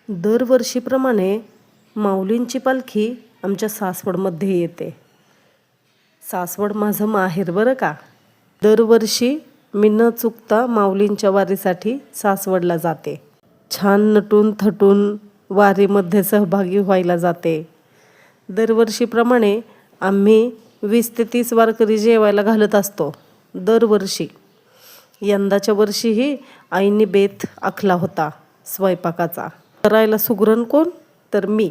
दरवर्षीप्रमाणे माऊलींची पालखी आमच्या सासवडमध्ये येते. सासवड माझं माहेर बरं का. दरवर्षी मी न चुकता माऊलींच्या वारीसाठी सासवडला जाते. छान नटून थटून वारीमध्ये सहभागी व्हायला जाते. दरवर्षीप्रमाणे आम्ही 20 ते 30 वारकरी जेवायला घालत असतो दरवर्षी. यंदाच्या वर्षीही आईने बेत आखला होता स्वयंपाकाचा. करायला सुगरण कोण तर मी.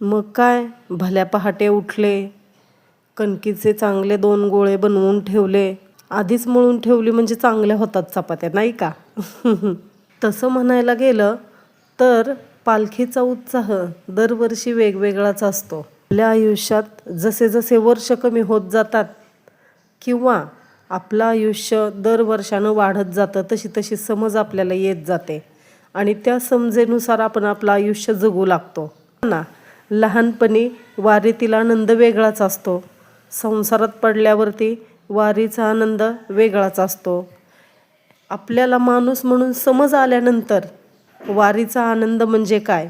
मग काय भल्या पहाटे उठले, कणकीचे चांगले 2 गोळे बनवून ठेवले. आधीच मळून ठेवली म्हणजे चांगल्या होतात चपात्या नाही का. तसं म्हणायला गेलं तर पालखीचा उत्साह दरवर्षी वेगवेगळाच असतो. आपल्या आयुष्यात जसे जसे वर्ष कमी होत जातात किंवा आपलं आयुष्य दर वर्षानं वाढत जातं तशी तशी समज आपल्याला येत जाते आणि त्या समजेनुसार आपण आपलं आयुष्य जगू लागतो ना. लहानपणी वारीतील आनंद वेगळाच असतो. संसारात पडल्यावरती वारीचा आनंद वेगळाच असतो. आपल्याला माणूस म्हणून समज आल्यानंतर वारीचा आनंद म्हणजे काय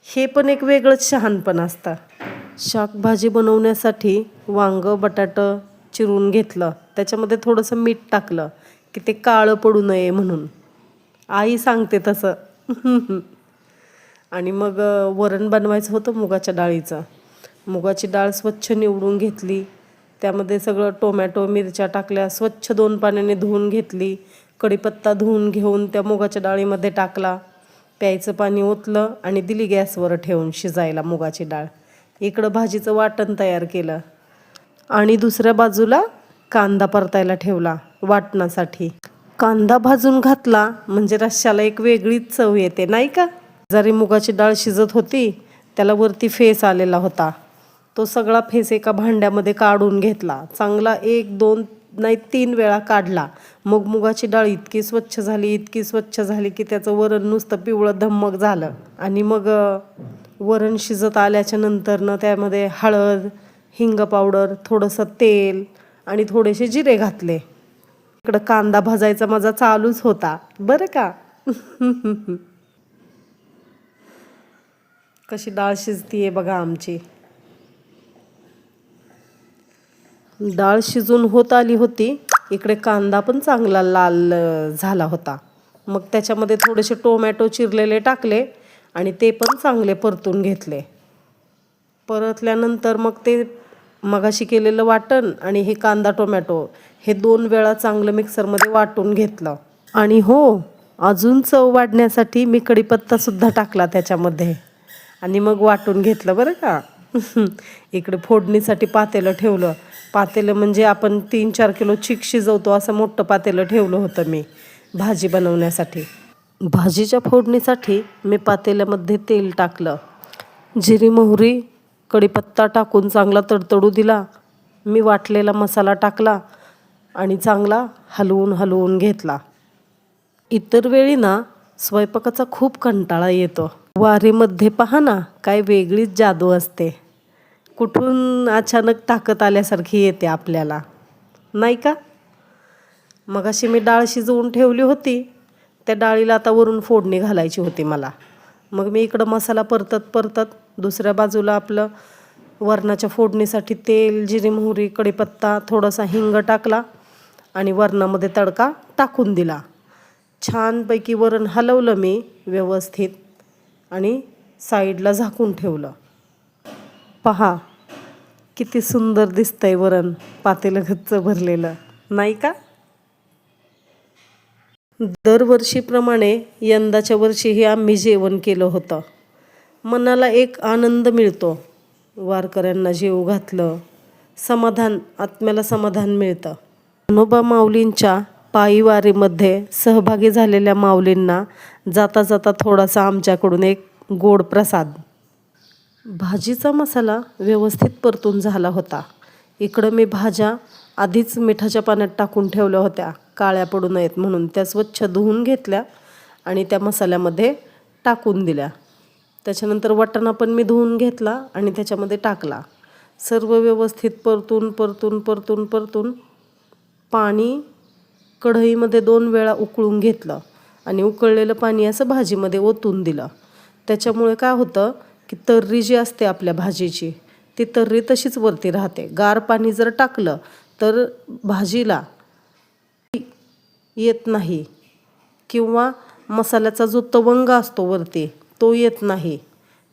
हे पण एक वेगळंच शहाणपण असतं. शाकभाजी बनवण्यासाठी वांगं बटाटं चिरून घेतलं, त्याच्यामध्ये थोडंसं मीठ टाकलं की ते काळं पडू नये म्हणून. आई सांगते तसं. आणि मग वरण बनवायचं होतं मुगाच्या डाळीचं. मुगाची डाळ स्वच्छ निवडून घेतली, त्यामध्ये सगळं टोमॅटो मिरच्या टाकल्या, स्वच्छ 2 पाण्याने धुवून घेतली. कढीपत्ता धुवून घेऊन त्या मुगाच्या डाळीमध्ये टाकला, प्यायचं पाणी ओतलं आणि दिली गॅसवर ठेवून शिजायला मुगाची डाळ. इकडं भाजीचं वाटण तयार केलं आणि दुसऱ्या बाजूला कांदा परतायला ठेवला वाटणासाठी. कांदा भाजून घातला म्हणजे रश्श्याला एक वेगळीच चव येते नाही का. जरी मुगाची डाळ शिजत होती त्याला वरती फेस आलेला होता. तो सगळा फेस एका भांड्यामध्ये काढून घेतला. चांगला 1 2 नाही 3 वेळा काढला. मग मुगाची डाळ इतकी स्वच्छ झाली की त्याचं वरण नुसतं पिवळं धम्मक झालं. आणि मग वरण शिजत आल्याच्या नंतरनं त्यामध्ये हळद, हिंग पावडर, थोडंसं तेल आणि थोडेसे जिरे घातले. इकडं कांदा भाजायचा माझा चालूच होता बरं का. कशी डाळ शिजतीये बघा आमची. डाळ शिजून होत आली होती, इकडे कांदा पण चांगला लाल झाला होता. मग त्याच्यामध्ये थोडेसे टोमॅटो चिरलेले टाकले आणि ते पण चांगले परतून घेतले. परतल्यानंतर मग ते मगाशी केलेलं वाटण आणि हे कांदा टोमॅटो हे 2 वेळा चांगलं मिक्सरमध्ये वाटून घेतलं. आणि हो, अजून चव वाढण्यासाठी मी कढीपत्तासुद्धा टाकला त्याच्यामध्ये आणि मग वाटून घेतलं बरं का. इकडे फोडणीसाठी पातेलं ठेवलं. पातेलं म्हणजे आपण 3-4 किलो चीक शिजवतो असं मोठं पातेलं ठेवलं होतं मी भाजी बनवण्यासाठी. भाजीच्या फोडणीसाठी मी पातेल्यामध्ये तेल टाकलं, जिरी मोहरी कढीपत्ता टाकून चांगला तडतडू दिला. मी वाटलेला मसाला टाकला आणि चांगला हलवून घेतला. इतर वेळी ना स्वयंपाकाचा खूप कंटाळा येतो. वारीमध्ये पहा ना काय वेगळीच जादू असते. कुठून अचानक ताकद आल्यासारखी येते आपल्याला नाही का. मगाशी मी डाळ शिजवून ठेवली होती, त्या डाळीला आता वरून फोडणी घालायची होती मला. मग मी इकडं मसाला परतत दुसऱ्या बाजूला आपलं वरणाच्या फोडणीसाठी तेल, जिरी मोहरी कढीपत्ता थोडासा हिंग टाकला आणि वरणामध्ये तडका टाकून दिला. छानपैकी वरण हलवलं मी व्यवस्थित आणि साईडला झाकून ठेवलं. पहा किती सुंदर दिसतंय वरण, पातेलं गच्च भरलेलं नाही का. दरवर्षीप्रमाणे यंदाच्या वर्षीही आम्ही जेवण केलं होतं. मनाला एक आनंद मिळतो. वारकऱ्यांना जेवू घातलं, समाधान, आत्म्याला समाधान मिळतं. ज्ञानोबा माऊलींच्या पायी वारीमध्ये सहभागी झालेल्या माऊलींना जाता जाता थोडासा आमच्याकडून एक गोड प्रसाद. भाजीचा मसाला व्यवस्थित परतून झाला होता. इकडं मी भाज्या आधीच मिठाच्या पाण्यात टाकून ठेवल्या होत्या काळ्या पडू नयेत म्हणून. त्या स्वच्छ धुवून घेतल्या आणि त्या मसाल्यामध्ये टाकून दिल्या. त्याच्यानंतर वाटाणा पण मी धुवून घेतला आणि त्याच्यामध्ये टाकला. सर्व व्यवस्थित परतून पाणी कढईमध्ये 2 वेळा उकळून घेतलं आणि उकळलेलं पाणी असं भाजीमध्ये ओतून दिलं. त्याच्यामुळे काय होतं की तर्री जी असते आपल्या भाजीची ती तर्री तशीच वरती राहते. गार पाणी जर टाकलं तर भाजीला येत नाही किंवा मसाल्याचा जो तवंग असतो वरती तो येत नाही.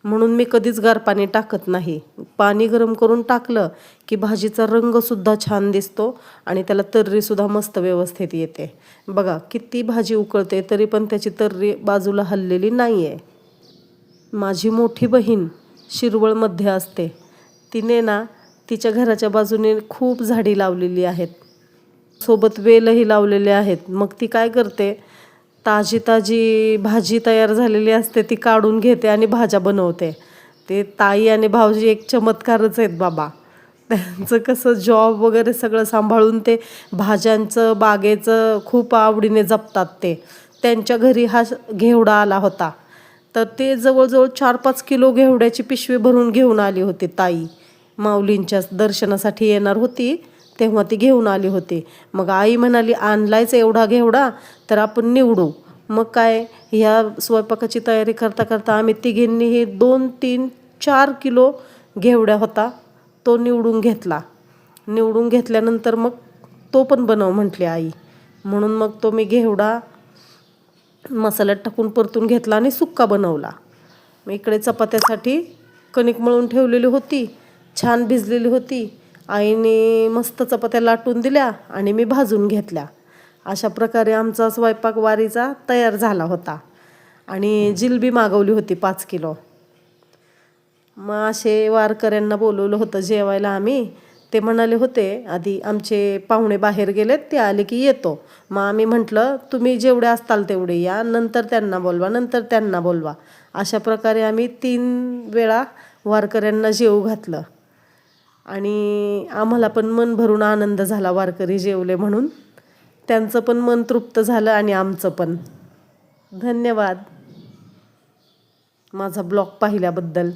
म्हणून मी कधीच गार पाणी टाकत नाही. पाणी गरम करून टाकलं की भाजीचा रंगसुद्धा छान दिसतो आणि त्याला तर्रीसुद्धा मस्त व्यवस्थित येते. बघा किती भाजी उकळते तरी पण त्याची तर्री बाजूला हललेली नाही आहे. माझी मोठी बहीण शिरवळमध्ये असते. तिने ना तिच्या घराच्या बाजूने खूप झाडी लावलेली आहेत. सोबत वेलही लावलेले आहेत. मग ती काय करते, ताजी ताजी भाजी तयार झालेली असते ती काढून घेते आणि भाज्या बनवते. ते ताई आणि भाऊजी एक चमत्कारच आहेत बाबा. त्यांचं कसं जॉब वगैरे सगळं सांभाळून ते भाज्यांचं बागेचं खूप आवडीने जपतात ते. त्यांच्या घरी हा घेवडा आला होता तर ते जवळजवळ 4-5 किलो घेवड्याची पिशवी भरून घेऊन आली होती ताई. माऊलींच्या दर्शनासाठी येणार होती तेव्हा ती घेऊन आली होती. मग आई म्हणाली आणलायच एवढा घेवडा तर आपण निवडू. मग काय ह्या स्वयंपाकाची तयारी करता करता आम्ही तिघींनीही 2-3-4 किलो घेवडा होता तो निवडून घेतला. निवडून घेतल्यानंतर मग तो पण बनव म्हटली आई. म्हणून मग तो मी घेवडा मसाल्यात टाकून परतून घेतला आणि सुक्का बनवला. मग इकडे चपात्यासाठी कणिक मळून ठेवलेली होती, छान भिजलेली होती. आईने मस्त चपात्या लाटून दिल्या आणि मी भाजून घेतल्या. अशा प्रकारे आमचा स्वयंपाक वारीचा तयार झाला होता. आणि जिलबी मागवली होती 5 किलो. मग असे वारकऱ्यांना बोलवलं होतं जेवायला आम्ही. ते म्हणाले होते आधी आमचे पाहुणे बाहेर गेलेत ते आले की येतो. मग आम्ही म्हटलं तुम्ही जेवढे असताल तेवढे या, नंतर त्यांना बोलवा, नंतर त्यांना बोलवा. अशा प्रकारे आम्ही 3 वेळा वारकऱ्यांना जेवू घातलं आणि आम्हाला पण मन भरून आनंद झाला वारकरी जेवले म्हणून. त्यांचं पण मन तृप्त झालं आणि आमचं पण. धन्यवाद माझा ब्लॉग पाहिल्याबद्दल.